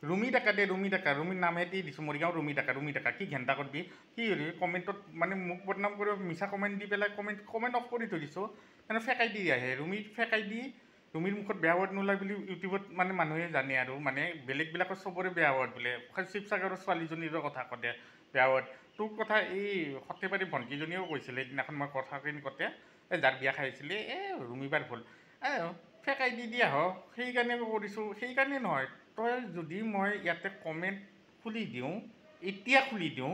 ৰুমি ডেকা দে ৰুমিৰ নামেদি দিছোঁ মৰিগাঁও ৰুমি ডেকা কি ঘেণ্টা কৰবি কি হেৰি কমেণ্টত মানে মোক বদনাম কৰি মিছা কমেণ্ট দি পেলাই কমেণ্ট অফ কৰি থৈ দিছোঁ মানে ফেক আই ডি আহে ৰুমিৰ ফেক আই ডি ৰুমিৰ মুখত বেয়া ৱৰ্ড নোলায় বুলি ইউটিউবত মানে মানুহে জানে আৰু মানে বেলেগবিলাকৰ চবৰে বেয়া ৱৰ্ড বোলে শিৱসাগৰৰ ছোৱালীজনীৰো কথা কতে বেয়া ৱৰ্ড তোৰ কথা এই সৰ্থেবাৰী ভণ্টিজনীয়েও কৈছিলে সেইদিনাখন মই কথাখিনি কওঁতে এই যাৰ বিয়া খাইছিলে ৰুমিবাৰ ভুল ফেক আই ডি দিয়া হওক সেইকাৰণে কৰিছোঁ সেইকাৰণে নহয় তই যদি মই ইয়াতে কমেণ্ট খুলি দিওঁ এতিয়া খুলি দিওঁ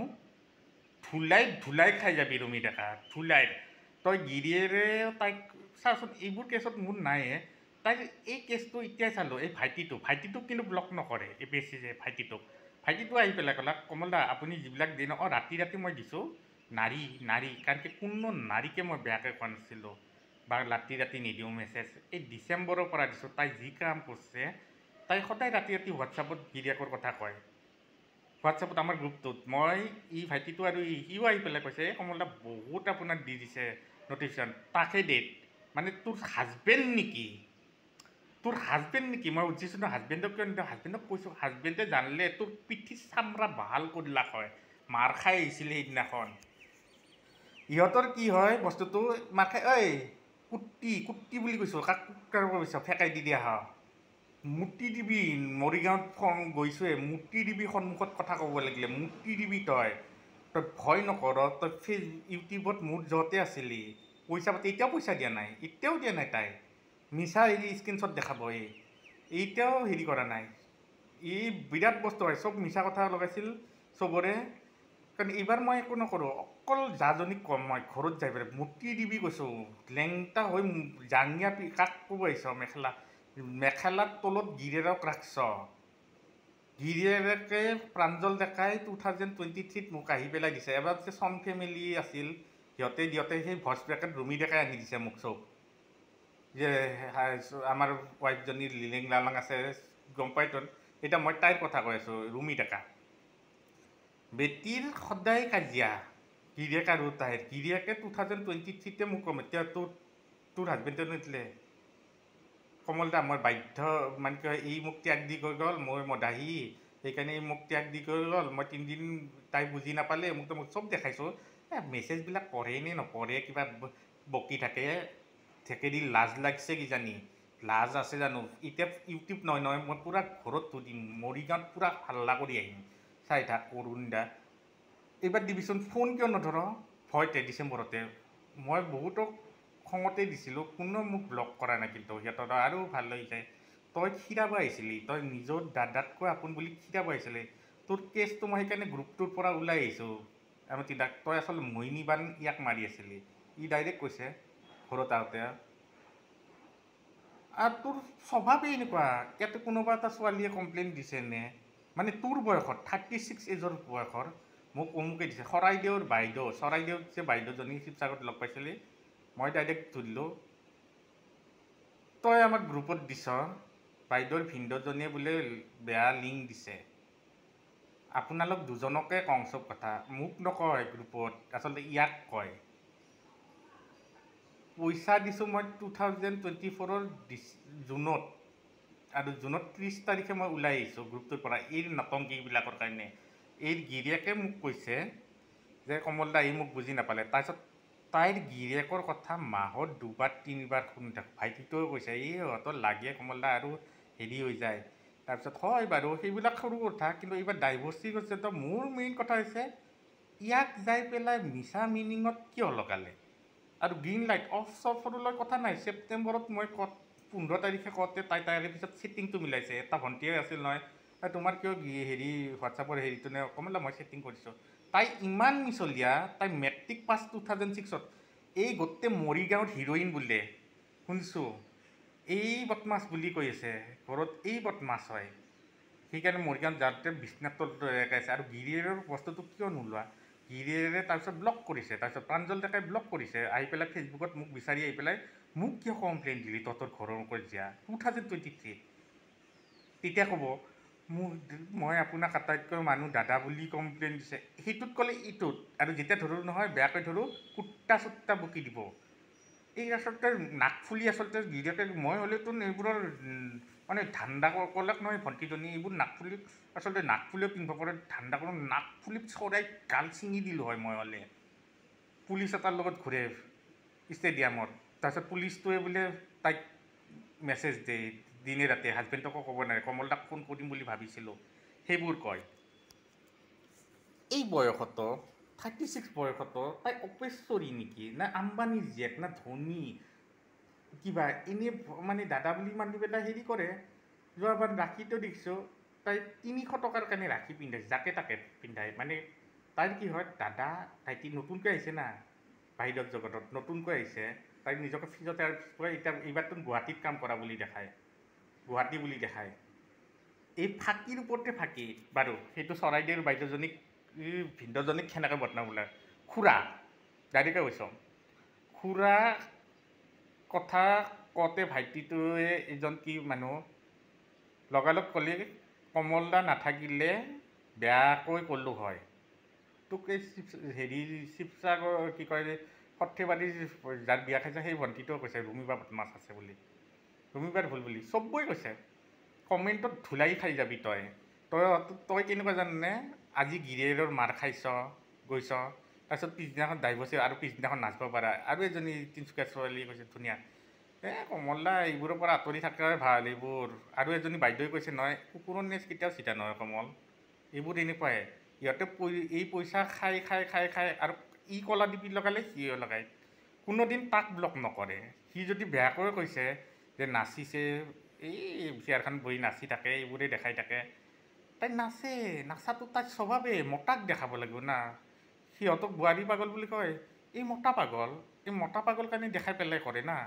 ধুলাই খাই যাবি ৰুমি ডেকা ধুলাইত তই গিৰিয়েৰে তাইক চাচোন এইবোৰ কেছত মোৰ নাইয়ে তাইৰ এই কেছটো এতিয়াই চালোঁ এই ভাইটিটোক কিন্তু ব্লক নকৰে এই বেছি যে ভাইটিটো আহি পেলাই ক'লাক কমল দা আপুনি যিবিলাক দিয়ে ন ৰাতি মই দিছোঁ নাৰী কাৰণ কি কোনো নাৰীকে মই বেয়াকৈ কোৱা নাছিলোঁ বা ৰাতি নিদিওঁ মেছেজ এই ডিচেম্বৰৰ পৰা দিছোঁ তাই যি কাম কৰিছে তাই সদায় ৰাতি হোৱাটছআপত গিৰিয়েকৰ কথা কয় হোৱাটছআপত আমাৰ গ্ৰুপটোত মই ভাইটিটো আৰু সিও আহি পেলাই কৈছে এই কমল দা বহুত আপোনাক দি দিছে নটিফিকেশ্যন তাকে ডেট মানে তোৰ হাজবেণ্ড নেকি মই বুজিছোঁ ন হাজবেণ্ডক কিয় নিদিওঁ হাজবেণ্ডক কৈছোঁ হাজবেণ্ডে জানিলে তোৰ পিঠিৰ চামৰা ভাল কৰিলাক হয় মাৰ খাই আহিছিলে সেইদিনাখন ইহঁতৰ কি হয় বস্তুটো মাৰ খাই কুট্টি বুলি কৈছোঁ কাক কুট্টাৰ কৈছ ফেকাই দি দিয়া হয় মুটি দিবি মৰিগাঁৱত গৈছোঁৱে মুটি দিবি সন্মুখত কথা ক'ব লাগিলে মুটি দিবি তই ভয় নকৰ তই ইউটিউবত মোৰ য'তে আছিলি পইচা পাতি এতিয়াও পইচা দিয়া নাই তাই মিছা হেৰি স্ক্ৰীণশ্বট দেখাব এতিয়াও হেৰি কৰা নাই বিৰাট বস্তু হয় চব মিছা কথা লগাইছিল চবৰে কাৰণ এইবাৰ মই একো নকৰোঁ অকল যাজনীক কম মই ঘৰত যাই পেলাই মুটি দিবি কৈছোঁ লেংটা হৈ জাঙিয়া কাক ক'ব আহিছ মেখেলাৰ তলত গিৰিয়েৰক ৰাখছ গিৰিয়েৰকে প্ৰাঞ্জল ডেকাই 2023ত মোক আহি পেলাই দিছে এবাৰ যে চন ফেমিলি আছিল সিহঁতে সেই ভইচ ব্ৰেকেট ৰুমি ডেকাই আনি দিছে মোক চব যে আমাৰ ৱাইফজনীৰ লিলিং লালাং আছে গম পাই তই এতিয়া মই তাইৰ কথা কৈ আছোঁ ৰুমি ডেকা বেটীৰ সদায় কাজিয়া গিৰিয়েক আৰু তাইৰ গিৰিয়েকে 2023তে মোক ক'ম এতিয়া তোৰ হাজবেণ্ডে নিদিলে কমল দা মই বাধ্য মানে কি হয় মোক ত্যাগ দি গৈ গ'ল মই মদাহী সেইকাৰণে মোক ত্যাগ দি গৈ গ'ল মই 3 দিন তাই বুজি নাপালে মোক চব দেখাইছোঁ মেছেজবিলাক পঢ়ে নে নপঢ়ে কিবা বকি থাকে থেকেদি লাজ লাগিছে কিজানি লাজ আছে জানো এতিয়া ইউটিউব নহয় মই পূৰা ঘৰত থৈ দিম মৰিগাঁৱত পূৰা হাল্লা কৰি আহিম চাই থাক অৰুণ দা এইবাৰ দিবিচোন ফোন কিয় নধৰ ভয়তে ডিচেম্বৰতে মই বহুতক খঙতে দিছিলোঁ কোনো মোক ব্লক কৰা নাই কিন্তু সিহঁতৰ আৰু ভাল হৈ যায় তই খীৰাব আহিছিলি তই নিজৰ দাদাতকৈ আপোন বুলি খীৰাব আহিছিলি তোৰ কেছটো মই সেইকাৰণে গ্ৰুপটোৰ পৰা ওলাই আহিছোঁ আমি তই আচলতে মইনী বান ইয়াক মাৰি আছিলি ডাইৰেক্ট কৈছে ঘৰত আহোঁতে আৰু তোৰ স্বভাৱেই এনেকুৱা ইয়াতে কোনোবা এটা ছোৱালীয়ে কমপ্লেইন দিছে নে মানে তোৰ বয়সত 36 এজৰ বয়সৰ মোক অমুকে দিছে চৰাইদেউত যে বাইদেউজনী শিৱসাগৰত লগ পাইছিলি মই ডাইৰেক্ট ধৰিলোঁ তই আমাক গ্ৰুপত দিছ বাইদেউৰ ভিনদেউজনীয়ে বোলে বেয়া লিংক দিছে আপোনালোক দুজনকে কওঁ চব কথা মোক নকয় গ্ৰুপত আচলতে ইয়াক কয় পইচা দিছোঁ মই 2024ৰ জুনত আৰু জুনত 30 তাৰিখে মই ওলাই আহিছোঁ গ্ৰুপটোৰ পৰা এই নতংকিবিলাকৰ কাৰণে এই গিৰিয়েকে মোক কৈছে যে কমল দা মোক বুজি নাপালে তাৰপিছত তাইৰ গিৰিয়েকৰ কথা মাহত 2-3 বাৰ শুনি থাকোঁ ভাইটিটোৱে কৈছে সিহঁতৰ লাগে কমল দা আৰু হেৰি হৈ যায় তাৰপিছত হয় বাৰু সেইবিলাক সৰু কথা কিন্তু এইবাৰ ডাইভৰ্চি কৈছে তো মোৰ মেইন কথা হৈছে ইয়াক যাই পেলাই মিছা মিনিঙত কিয় লগালে আৰু গ্ৰীণ লাইট অফ চফলৈ কথা নাই ছেপ্টেম্বৰত মই 15 তাৰিখে কওঁতে তাইৰ পিছত ছেটিংটো মিলাইছে এটা ভণ্টিয়ে আছিল নহয় তোমাৰ কিয় হেৰি হোৱাটছআপৰ হেৰিটো নে কমল দা মই ছেটিং কৰিছোঁ তাই ইমান মিছলীয়া তাই মেট্ৰিক পাছ 2006ত এই গোটেই মৰিগাঁৱত হিৰইন বোলে শুনিছোঁ এই বদমাছ বুলি কৈ আছে ঘৰত এই বদমাছ হয় সেইকাৰণে মৰিগাঁৱত যাওঁতে বিছনাত ৰেকাইছে আৰু গিৰিয়েৰৰ বস্তুটো কিয় নোলোৱা গিৰিয়েৰে তাৰপিছত ব্লক কৰিছে তাৰপিছত প্ৰাঞ্জল ডেকাই ব্লক কৰিছে আহি পেলাই ফেচবুকত মোক বিচাৰি আহি পেলাই মোক কিয় কমপ্লেইন দিলি তহঁতৰ ঘৰৰ কজিয়া 2023 তেতিয়া ক'ব মই আপোনাক আটাইতকৈ মানুহ দাদা বুলি কমপ্লেইন দিছে সেইটোত ক'লে ইটোত আৰু যেতিয়া ধৰোঁ নহয় বেয়াকৈ ধৰোঁ কুট্টা চুট্টা বকি দিব এই আচলতে নাক ফুলি আচলতে গিৰিয়েকে মই হ'লেতো এইবোৰৰ মানে ঠাণ্ডা কলাক নহয় ভণ্টিজনী এইবোৰ নাকফুলি আচলতে নাকফুলিও পিন্ধিব পাৰে ঠাণ্ডা কৰোঁ নাকফুলি চৰাই গাল ছিঙি দিলোঁ হয় মই হ'লে পুলিচ এটাৰ লগত ঘূৰে ষ্টেডিয়ামত তাৰপিছত পুলিচটোৱে বোলে তাইক মেছেজ দিয়ে দিনে ৰাতি হাজবেণ্ডকো ক'ব নোৱাৰে কমলদাক ফোন কৰিম বুলি ভাবিছিলোঁ সেইবোৰ কয় এই বয়সতো 36 বয়সতো তাই অপেশ্বৰী নেকি না আম্বানীৰ জীয়েক না ধনী কিবা এনেই মানে দাদা বুলি মানি পেলাই হেৰি কৰে যোৱাবাৰ ৰাখিটো দেখিছোঁ তাই 300 টকাৰ কাৰণে ৰাখি পিন্ধাইছে যাকে তাকে পিন্ধাই মানে তাইৰ কি হয় দাদা ভাইটি নতুনকৈ আহিছে না বাহিৰত জগতত নতুনকৈ আহিছে তাই নিজকে ফিজিঅথেৰাপিষ্ট কৰে এতিয়া এইবাৰতো গুৱাহাটীত কাম কৰা বুলি দেখায় গুৱাহাটী বুলি দেখায় এই ফাঁকিৰ ওপৰতে ফাঁকি বাৰু সেইটো চৰাইদেউৰ বাইদেউজনীক ভিন্দজনীক সেনেকৈ বদনাম বোলে খুৰা ডাইৰেক্টে কৈছোঁ খুৰা কথা কওঁতে ভাইটিটোৱে এজন কি মানুহ লগালগ ক'লে কমলদা নাথাকিলে বেয়াকৈ ক'লোঁ হয় তোক এই হেৰি শিৱসাগৰ কি কয় সৰ্থেবাৰীৰ যাৰ বিয়া খাইছে সেই ভণ্টিটোও কৈছে ৰুমিবা বদমাছ আছে বুলি ৰুমিবাৰ ভুল বুলি চবেই কৈছে কমেণ্টত ধুলাই খাই যাবি তই তই কেনেকুৱা জাননে আজি গিৰিয়েৰৰ মাৰ খাইছ গৈছ তাৰপিছত পিছদিনাখন ডাইভৰ্চ আৰু পিছদিনাখন নাচিব পাৰা আৰু এজনী তিনিচুকীয়া ছোৱালীয়ে কৈছে ধুনীয়া কমলদা এইবোৰৰ পৰা আঁতৰি থকাৰ ভাল এইবোৰ আৰু এজনী বাইদেৱে কৈছে নহয় কুকুৰৰ নেচ কেতিয়াও চিধা নহয় কমল এইবোৰ এনেকুৱাই ইহঁতে এই পইচা খাই খাই খাই খাই আৰু ই কলা ডিপি লগালে সিও লগায় কোনোদিন তাক ব্লক নকৰে সি যদি বেয়াকৈ কৈছে যে নাচিছে এই চেয়াৰখন বহি নাচি থাকে এইবোৰে দেখাই থাকে তাই নাচে নাচাটো তাইৰ স্বভাৱে মতাক দেখাব লাগিব না সিহঁতক বোৱাৰী পাগল বুলি কয় এই মতা পাগল কাৰণে দেখাই পেলাই কৰে না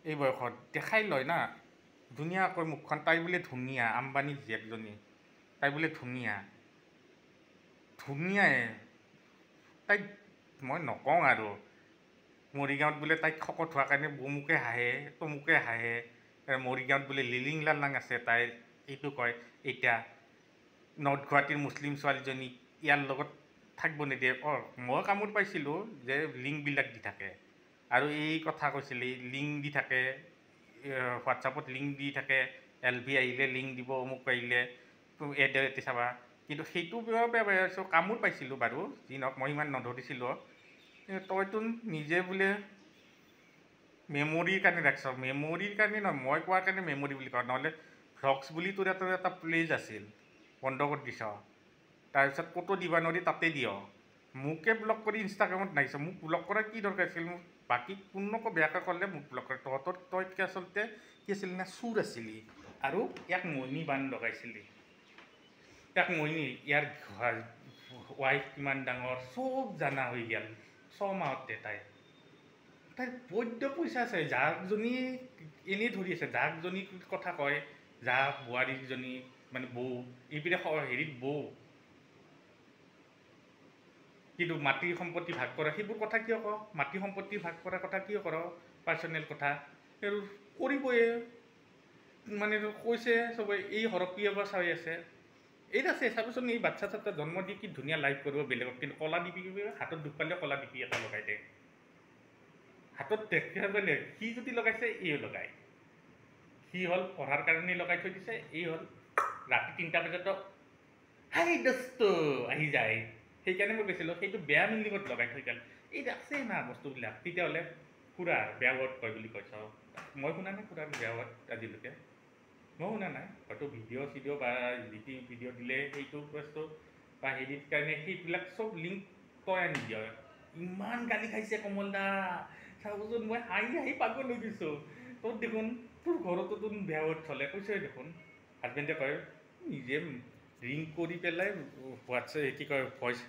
এই বয়সত দেখাই লয় না ধুনীয়াকৈ মুখখন তাই বোলে ধুনীয়া আম্বানীৰ জীয়েকজনী তাই বোলে ধুনীয়াই তাইক মই নকওঁ আৰু মৰিগাঁৱত বোলে তাইক শকত হোৱাৰ কাৰণে বমুকে হাঁহে তমুকে হাঁহে মৰিগাঁৱত বোলে লিলিং লালাং আছে তাইৰ এইটো কয় এতিয়া নৰ্থ গুৱাহাটীৰ মুছলিম ছোৱালীজনী ইয়াৰ লগত থাকিব নিদিয়ে মই কামত পাইছিলোঁ যে লিংকবিলাক দি থাকে আৰু এই কথা কৈছিলে লিংক দি থাকে হোৱাটছআপত লিংক দি থাকে LV আহিলে লিংক দিব অমুক আহিলে এডে চাবা কিন্তু সেইটো বেয়া পাইছোঁ কামত পাইছিলোঁ বাৰু যি নহওক মই ইমান নধৰিছিলোঁ তইতো নিজে বোলে মেমৰিৰ কাৰণে ৰাখছ মেমৰিৰ কাৰণে নহয় মই কোৱাৰ কাৰণে মেমৰি বুলি কওঁ নহ'লে ভ্লগছ বুলি তোৰ এটা প্লেজ আছিল বন্ধ কৰি দিছ তাৰপিছত ক'তো দিবা নোৱাৰি তাতে দিয় মোকে ব্লক কৰি ইনষ্টাগ্ৰামত নাহিছ মোক ব্লক কৰাৰ কি দৰকাৰ আছিল মোক বাকী কোনোকো বেয়াকৈ ক'লে মোক ব্লক কৰে তই আচলতে কি আছিলি না চুৰ আছিলি আৰু ইয়াক মইনি বান লগাইছিলি ইয়াক মইনি ইয়াৰ ৱাইফ কিমান ডাঙৰ চব জানা হৈ গ'ল 6 মাহতে তাইৰ বৈদ্য পইচা আছে যাকজনী এনেই ধৰি আছে যাকজনী কথা কয় যাক বোৱাৰীজনী মানে বৌ এইপিনে হেৰিত বৌ কিন্তু মাটি সম্পত্তি ভাগ কৰা সেইবোৰ কথা কিয় কওঁ মাটি সম্পত্তি ভাগ কৰাৰ কথা কিয় কৰ পাৰ্চনেল কথা আৰু কৰিবই মানে কৈছে চবে এই হৰপ্ৰিয় বা চাই আছে এই আছে চাবচোন এই বাচ্ছা চাচ্ছা জন্ম দি কি ধুনীয়া লাইফ কৰিব বেলেগত কিন্তু কলা ডিপি হাতত দুখ পালে কলা ডিপি এটা লগাই দিয়ে হাতত দেখা বেলেগ সি যদি লগাইছে এইও লগায় সি হ'ল পঢ়াৰ কাৰণে লগাই থৈ দিছে এই হ'ল ৰাতি 3টা বজাতো হাই দোস্ত আহি যায় সেইকাৰণে মই কৈছিলোঁ সেইটো বেয়া মিনিঙত লগাই থৈ গ'ল এই আছে না বস্তুবিলাক তেতিয়াহ'লে খুৰাৰ বেয়া ৱৰ্ড কয় বুলি কৈছ মই শুনা নাই খুৰাৰ বেয়া ৱৰ্ড আজিলৈকে মই শুনা নাই হয়তো ভিডিঅ' চিডিঅ' বা যিটি ভিডিঅ' দিলে সেইটো বস্তু বা হেৰিৰ কাৰণে সেইবিলাক চব লিংক তই আনি দিয় ইমান গালি খাইছে কমলদা চাবচোন মই হাঁহি পাগল হৈ গৈছোঁ তোৰ দেখোন তোৰ ঘৰতো তোৰ বেয়া ৱৰ্ড চলে কৈছে দেখোন হাজবেণ্ডে কয় নিজে ৰিং কৰি পেলাই হোৱাটছএপ কি কয় ভইচ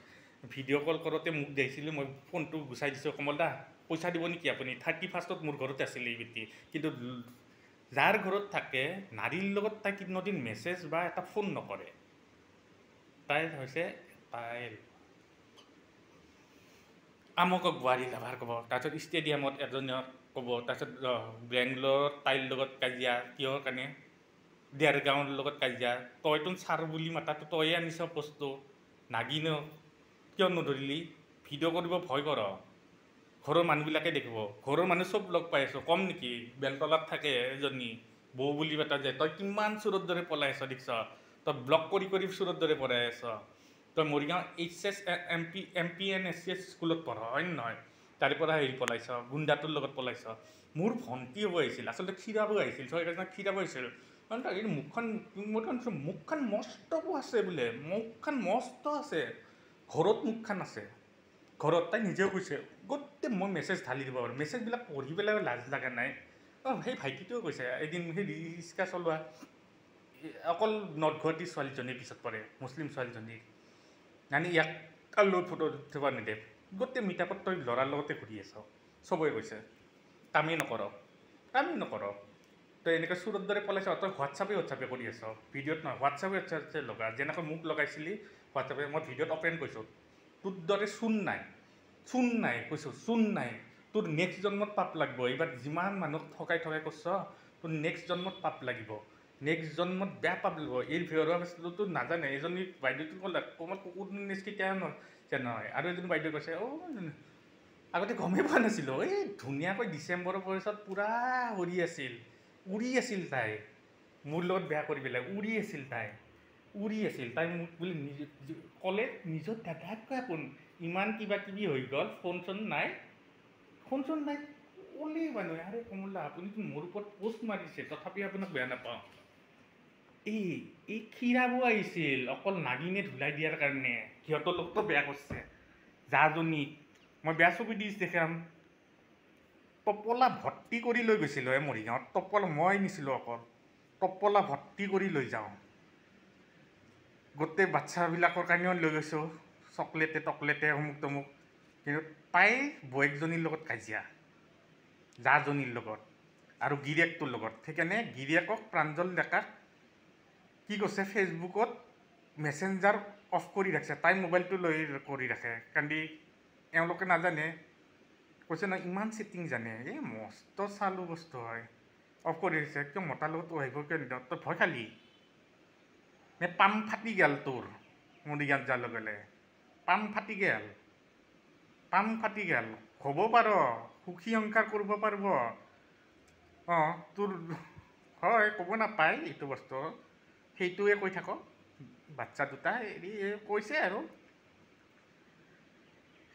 ভিডিঅ' কল কৰোঁতে মোক দেখিছিলোঁ মই ফোনটো গুচাই দিছোঁ কমলদা পইচা দিব নেকি আপুনি 31st মোৰ ঘৰতে আছিলে এই বেটি কিন্তু যাৰ ঘৰত থাকে নাৰীৰ লগত তাই কোনোদিন মেছেজ বা এটা ফোন নকৰে তাইৰ হৈছে তাইৰ আমকক বোৱাৰী লাভাৰ ক'ব তাৰপিছত ষ্টেডিয়ামত এজনীক ক'ব তাৰপিছত বেংগলোৰত তাইৰ লগত কাজিয়া কিহৰ কাৰণে দেৰগাঁৱৰ লগত কাজিয়া তইতো ছাৰ বুলি মাতাটো তয়ে আনিছ বস্তু নাগিন কিয় নধৰিলি ভিডিঅ' কৰিব ভয় কৰ ঘৰৰ মানুহবিলাকে দেখিব ঘৰৰ মানুহ চব লগ পাই আছোঁ কম নেকি বেলতলাত থাকে এজনী বৌ বুলি মাতা যায় তই কিমান চোৰৰ দৰে পলাই আছ দেখিছ তই ব্লক কৰি কৰি চোৰৰ দৰে পলাই আছ তই মৰিগাঁও HS MPNSCS স্কুলত পঢ় হয় নহয় তাৰে পৰা হেৰি পলাইছ গুণ্ডাটোৰ লগত পলাইছ মোৰ ভণ্টি হ'ব আহিছিল আচলতে ক্ষীৰাব আহিছিল ছয়গাঁও ক্ষীৰাব আহিছিল কাৰণ তাৰ মুখখন মস্ত আছে বোলে মুখখন মস্ত আছে ঘৰত মুখখন আছে ঘৰত তাই নিজেও কৈছে গোটেই মই মেছেজ ঢালি দিব পাৰোঁ মেছেজবিলাক পঢ়ি পেলাই লাজ লগা নাই সেই ভাইটিটোও কৈছে এদিন সেই ৰিক্সা চলোৱা অকল নৰ্থ গুৱাহাটীৰ ছোৱালীজনীৰ পিছত পৰে মুছলিম ছোৱালীজনীৰ মানে ইয়াক তাৰ লগত ফটো উঠিব নিদিয়ে গোটেই মিটাপত তই ল'ৰাৰ লগতে ঘূৰি আছ চবৰে কৈছে কামেই নকৰ তই এনেকৈ চোৰৰ দৰে পলাইছ তই হোৱাটছআপে কৰি আছ ভিডিঅ'ত নহয় হোৱাটছআপে লগা যেনেকৈ মোক লগাইছিলি হোৱাটছআপে মই ভিডিঅ'ত অপেন কৈছোঁ তোৰ দৰে চূণ নাই কৈছোঁ চূণ নাই তোৰ নেক্সট জন্মত পাপ লাগিব এইবাৰ যিমান মানুহক ঠগাই কৰছ তোৰ নেক্সট জন্মত পাপ লাগিব নেক্সট জন্মত বেয়া পাপ লাগিব এই ভিডিঅ'ৰ পাছতো নাজানে এজনী বাইদেউটো ক'লে অকণমান কুকুৰ নেক্সট কেতিয়া নহয় আৰু এজনী বাইদেউ কৈছে আগতে গমেই পোৱা নাছিলোঁ এই ধুনীয়াকৈ ডিচেম্বৰৰ পিছত পূৰা উৰি আছিল তাই মোৰ লগত বেয়া কৰি পেলাই উৰি আছিল তাই মোক বুলি ক'লে নিজৰ দাদাতকৈ আপোন ইমান কিবা কিবি হৈ গ'ল ফোন চোন নাই ক'লে মানুহে আৰে কমলা আপুনিতো মোৰ ওপৰত পোষ্ট মাৰিছে তথাপি আপোনাক বেয়া নাপাওঁ এই ক্ষীৰাব আহিছিল অকল নাগিনে ধুলাই দিয়াৰ কাৰণে সিহঁতৰ লগতো বেয়া কৰিছে জাজনীক মই বেয়া চকু দি দেখাম টপলা ভৰ্তি কৰি লৈ গৈছিলোঁ মৰিগাঁৱত টপলা মই নিছিলোঁ অকল টপলা ভৰ্তি কৰি লৈ যাওঁ গোটেই বাচ্চাবিলাকৰ কাৰণেও লৈ গৈছোঁ চকলেটে অমুক তমুক কিন্তু তাই বৌয়েকজনীৰ লগত কাজিয়া জাজনীৰ লগত আৰু গিৰিয়েকটোৰ লগত সেইকাৰণে গিৰিয়েকক প্ৰাঞ্জল ডেকাক কি কৈছে ফেচবুকত মেছেঞ্জাৰ অফ কৰি ৰাখিছে তাই মোবাইলটো লৈ কৰি ৰাখে কাৰণ এওঁলোকে নাজানে কৈছে নহয় ইমান ছেটিং জানে এই মস্ত চালু বস্তু হয় অফ কৰি দিছে কিয় মতাৰ লগত আহিব কিয় নিদিওঁ তই ভয় খালি নে পাম ফাটি গেল তোৰ মৰিগাঁৱত যোৱাৰ লগে লগে পাম ফাটি গেল হ'ব পাৰ সুখী সংসাৰ কৰিব পাৰিব তোৰ হয় ক'ব নাপায় এইটো বস্তু সেইটোৱে কৈ থাক বাচ্চা দুটা হেৰি কৈছে আৰু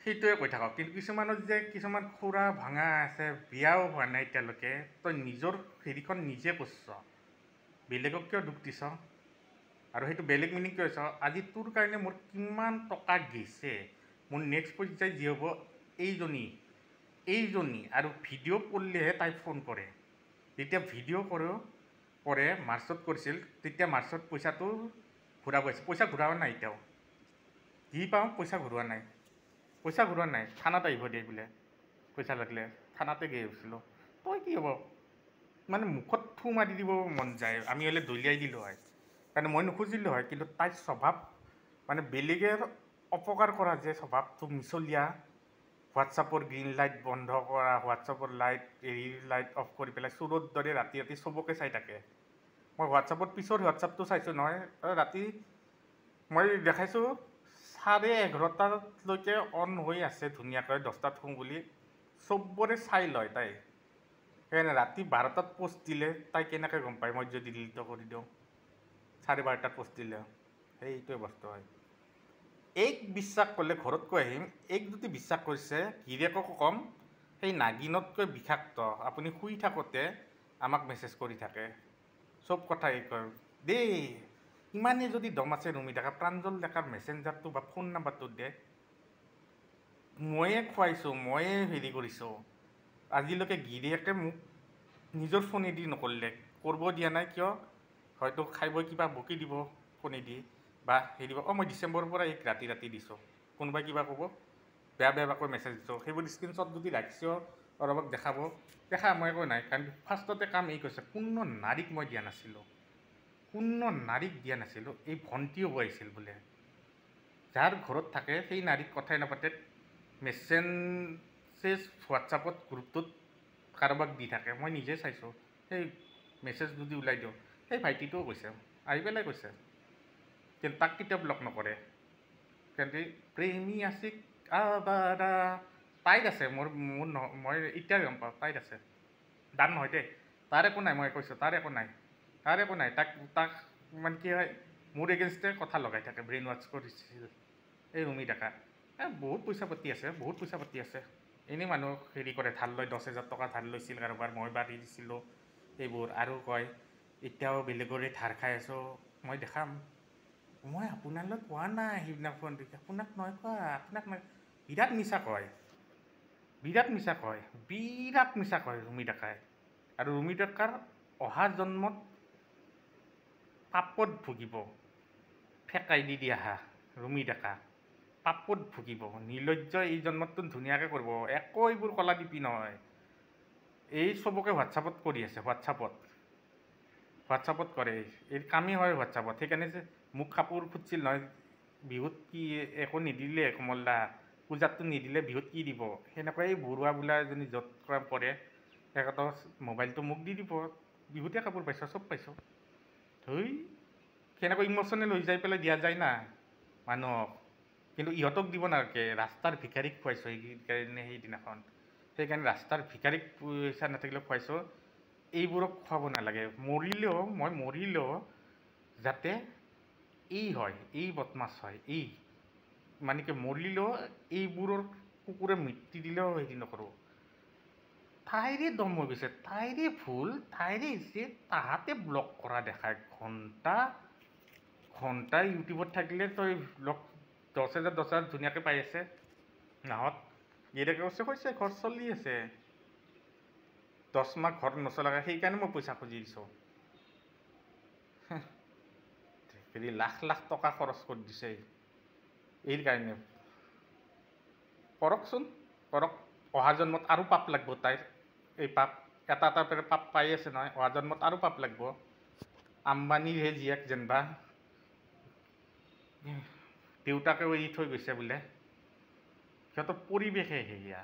সেইটোৱে কৈ থাকক কিন্তু কিছুমানত যে কিছুমান খুৰা ভাঙা আছে বিয়াও হোৱা নাই এতিয়ালৈকে তই নিজৰ হেৰিখন নিজে কৰিছ বেলেগক কিয় দুখ দিছ আৰু সেইটো বেলেগ মিনিং কিয় হৈছ আজি তোৰ কাৰণে মোৰ কিমান টকা গৈছে মোৰ নেক্সট পৰ্যায় যি হ'ব এইজনী আৰু ভিডিঅ' কৰিলেহে তাই ফোন কৰে যেতিয়া ভিডিঅ' কৰে মাৰ্চত কৰিছিল তেতিয়া মাৰ্চত পইচাটো ঘূৰাব আহিছে পইচা ঘূৰাও নাই এতিয়াও যি পাওঁ পইচা ঘূৰোৱা নাই থানাত আহিব দিয়ে বোলে পইচা লাগিলে থানাতে গৈ গৈছিলোঁ তই কি হ'ব মানে মুখত থু মাৰি দিব মন যায় আমি হ'লে দলিয়াই দিলোঁ হয় কাৰণ মই নুখুজিলোঁ হয় কিন্তু তাইৰ স্বভাৱ মানে বেলেগে অপকাৰ কৰা যে স্বভাৱটো মিছলীয়া হোৱাটছআপৰ গ্ৰীণ লাইট বন্ধ কৰা হোৱাটছআপৰ লাইট অফ কৰি পেলাই চোৰৰ দৰে ৰাতি চবকে চাই থাকে মই হোৱাটছআপৰ পিছৰ হোৱাটছআপটো চাইছোঁ নহয় ৰাতি মই দেখাইছোঁ 11:30লৈকে অন হৈ আছে ধুনীয়াকৈ 10টাত শুওঁ বুলি চবৰে চাই লয় তাই সেইকাৰণে ৰাতি 12টাত পোষ্ট দিলে তাই কেনেকৈ গম পায় মই যদি ডিলিট কৰি দিওঁ 12:30টাত পোষ্ট দিলে সেইটোৱে বস্তু হয় এইক বিশ্বাস কৰিলে ঘৰত কৈ আহিম এইক যদি বিশ্বাস কৰিছে গিৰিয়েককো ক'ম সেই নাগিনতকৈ বিষাক্ত আপুনি শুই থাকোঁতে আমাক মেছেজ কৰি থাকে চব কথাই কয় দেই ইমানেই যদি দম আছে ৰুমি ডেকা প্ৰাঞ্জল ডেকাৰ মেছেঞ্জাৰটো বা ফোন নাম্বাৰটো দে ময়ে খুৱাইছোঁ ময়ে হেৰি কৰিছোঁ আজিলৈকে গিৰিয়েকে মোক নিজৰ ফোনেদি নকৰিলে কৰিব দিয়া নাই কিয় হয়তো খাই বৈ কিবা বকি দিব ফোনেদি বা হেৰি মই ডিচেম্বৰৰ পৰা এইক ৰাতি দিছোঁ কোনোবাই কিবা ক'ব বেয়াকৈ মেছেজ দিছোঁ সেইবোৰ স্ক্ৰীণশ্বট যদি ৰাখিছ অলপক দেখা মই একো নাই কাৰণ ফাৰ্ষ্টতে কাম এই কৈছে কোনো নাৰীক মই দিয়া নাছিলোঁ এই ভণ্টি হ'ব আহিছিল বোলে যাৰ ঘৰত থাকে সেই নাৰীক কথাই নাপাতে মেছেজ হোৱাটছআপত গ্ৰুপটোত কাৰোবাক দি থাকে মই নিজে চাইছোঁ সেই মেছেজ যদি ওলাই দিওঁ সেই ভাইটিটোও কৈছে আহি পেলাই কৈছে কিন্তু তাক কেতিয়াও ব্লক নকৰে কিন্তু প্ৰেমী আছিক তাইত আছে মোৰ মই এতিয়া গম পাওঁ তাইত আছে দান নহয় দেই তাৰ একো নাই, মই কৈছোঁ তাৰ একো নাই, তাক মানে কি হয় মোৰ এগেইনষ্টে কথা লগাই থাকে, ব্ৰেইন ৱাছ কৰিছিল এই ৰুমি ডেকা। বহুত পইচা পাতি আছে, এনেই মানুহক হেৰি কৰে, ধাৰ লয়, 10,000 টকা ধাৰ লৈছিল কাৰোবাৰ, মই বাঢ়ি দিছিলোঁ এইবোৰ, আৰু কয় এতিয়াও বেলেগৰে ধাৰ খাই আছোঁ, মই দেখাম। মই আপোনালৈ কোৱা নাই সিদিনাখন, আপোনাক নহয় কোৱা, আপোনাক নাই, বিৰাট মিছা কয় ৰুমি ডেকাই। আৰু ৰুমি ডেকাৰ অহা জন্মত পাপত ভুগিব, ফেকাই দি আহা ৰুমি ডেকা পাপত ভুগিব। নিৰ্লজ্জ এই জন্মতটো ধুনীয়াকৈ কৰিব, একো এইবোৰ কলা দিপি নহয়। এই চবকে হোৱাটছআপত কৰি আছে, হোৱাটছআপত কৰে, এই কামেই হয় হোৱাটছআপত। সেইকাৰণে যে মোক কাপোৰ খুজিছিল নহয় বিহুত, কি একো নিদিলে কমল দা, পূজাতটো নিদিলে বিহুত কি দিব, সেনেকৈ এই বৰুৱা বোলা এজনী য'ত কৰে তেখেতৰ মোবাইলটো মোক দি দিব, বিহুতে কাপোৰ পাইছ, চব পাইছ। সেনেকৈ ইম'চনেল হৈ যাই পেলাই দিয়া যায় না মানুহক, কিন্তু ইহঁতক দিব নালাগে। ৰাস্তাৰ ভিক্ষাৰীক খুৱাইছোঁ সেইকাৰণে সেইদিনাখন, সেইকাৰণে ৰাস্তাৰ ভিক্ষাৰীক পইচা নাথাকিলেও খুৱাইছোঁ, এইবোৰক খুৱাব নালাগে। মই মৰিলেও যাতে এই বদমাছ হয়, মানে কি মৰিলেও এইবোৰৰ কুকুৰে মৃত্যু দিলেও হেৰি নকৰোঁ। তাইৰে দম হৈ গৈছে, তাইৰে ভুল, তাইৰে হৈছে, তাহাঁতে ব্লক কৰা দেখায়। ঘণ্টা ইউটিউবত থাকিলে তই ব্লক 10,000 ধুনীয়াকৈ পাই আছে মাহত। গিৰিয়েকে কৈছে ঘৰ চলি আছে, 10 মাহ ঘৰ নচলাকৈ, সেইকাৰণে মই পইচা খুজি দিছোঁ। লাখ টকা খৰচ কৰি দিছে এই কাৰণে। কৰক, অহা জন্মত আৰু পাপ লাগিব তাইৰ। এই পাপ এটা পাপ পাই আছে নহয়, অহা জন্মত আৰু পাপ লাগিব। আম্বানীৰহে জীয়েক যেনিবা, দেউতাকেও এৰি থৈ গৈছে বোলে, সিহঁতৰ পৰিৱেশে সেয়া।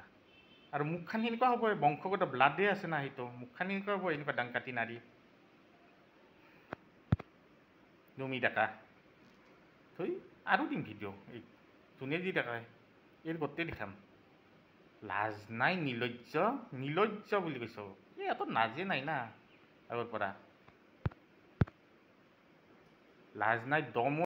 আৰু মুখখান সেনেকুৱা হ'ব, বংশগত ব্লাডে আছে না, সেইটো মুখখান এনেকুৱা হ'ব, এনেকুৱা ডাংকাটি নাৰী ৰুমি ডেকা। আৰু দিম ভিডিঅ', এই যোনে যি দেখায় এই গোটেই দেখাম। লাজ নাই, নিৰ্লজ্জ বুলি কৈছোঁ। ইহঁতৰ লাজে নাই না আগৰ পৰা, লাজ নাই, দমো